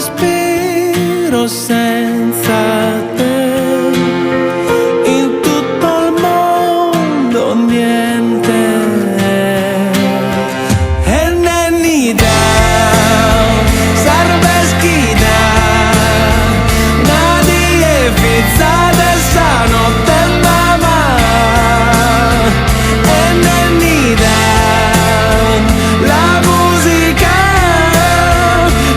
respiro senza te. In tutto il mondo niente è. E nenni down, serve schida, nadie pizzate stanotte mamma. E nenni down, la musica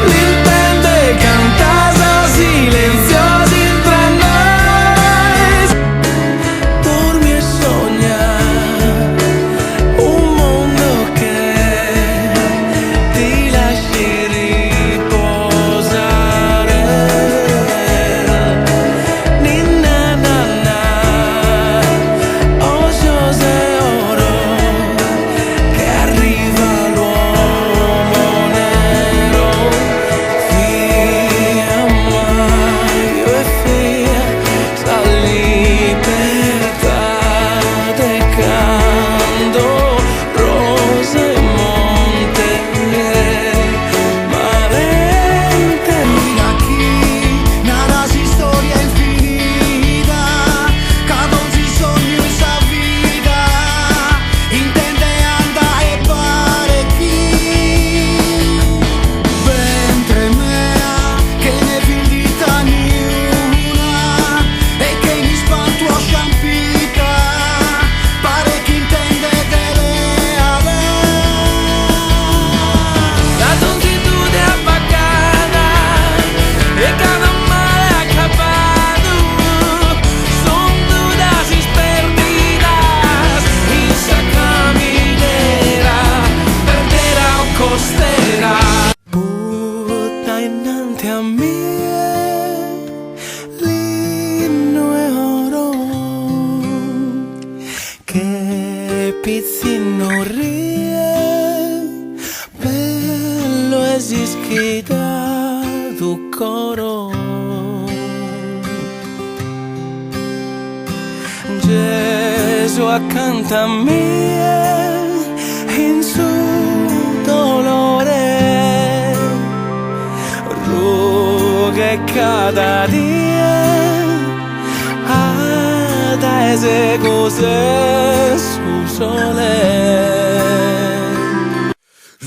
l'intende cantasa silenziosi tra noi. Dormi e sogna un mondo che ti lasci riposare. Ninna nanna, José oro, che arriva l'uomo nero. Fia maio e fia sta libertà decando rose e monte marente. Aquí nada es historia infinita, cada un sogno en sa vida, intende andare e pare chi. Ventre mea, che ne vindita niuna, e che mi spanto a sciampita, pare che intende delle ave. La tontitudine appagata e cada male acabado. Son dudas y perdidas en esa caminera, perdera o costera. Butta innanti a me l'inno e oro che pizzino rie, bello esischita tu coro. Gesù accanto a me in suo dolore, rughe cada dia ad esegose su sole.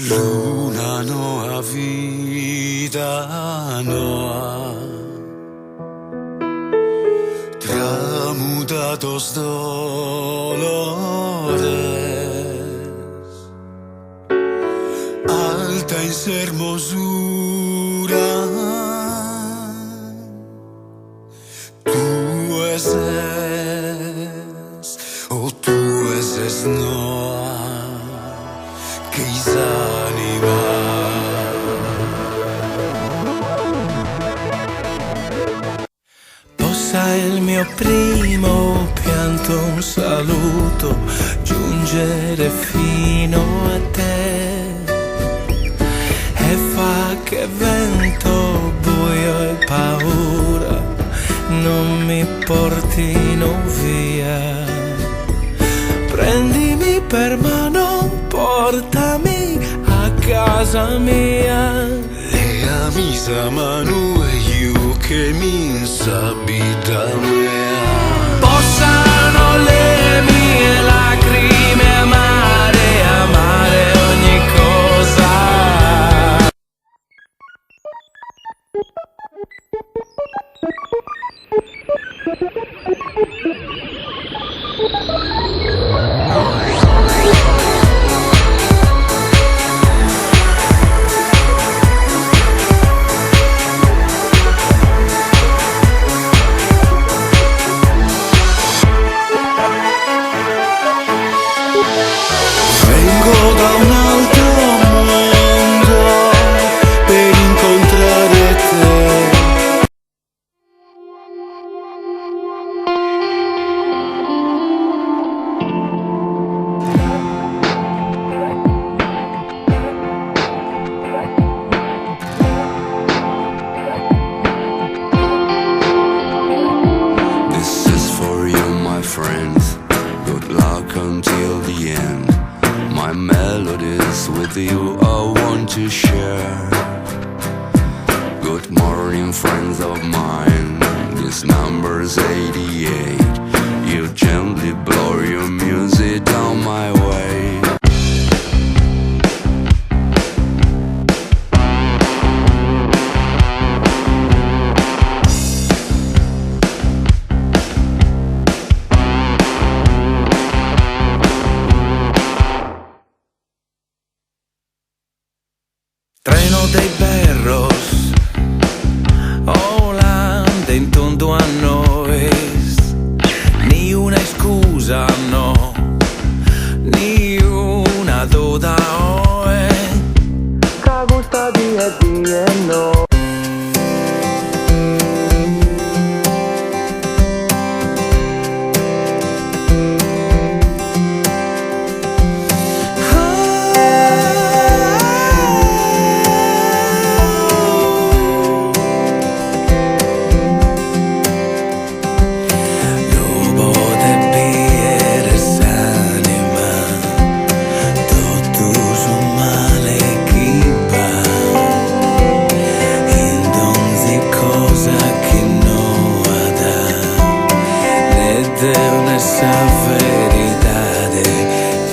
Luna noa vida noa, tramutados dolores, alta en su hermosura, tú eses, o tú eses noa, che isanima. Possa il mio primo pianto un saluto giungere fino a te, e fa che vento, buio e paura non mi portino via. Prendimi per mano, portami a casa mia. Lea misa manu e io che mi insabita mea. Possano le mie lacrime amare, amare ogni cosa. friends of mine. This number's 88. You gently blow your music down my way. Treno dei Perros, Holanda in tondo a noi. Ni una scusa, no, ni una doda oe. Ca gusta di e no.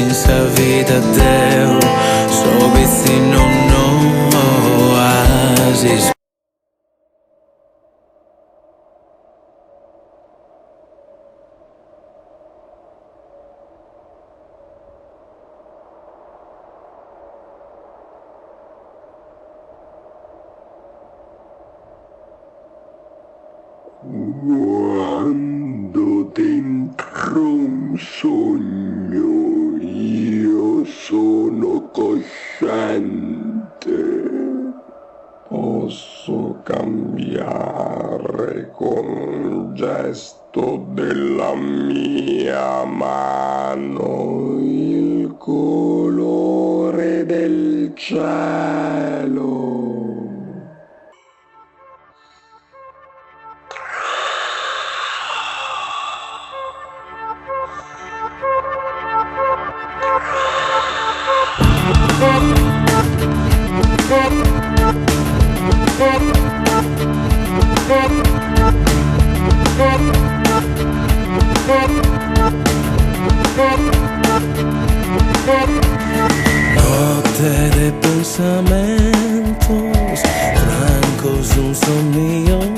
Essa vida deu, soube se no oásis. Quando dentro un sogno io sono cosciente, posso cambiare con un gesto della mia mano il colore del cielo. Notte de pensamientos, francos un sonido.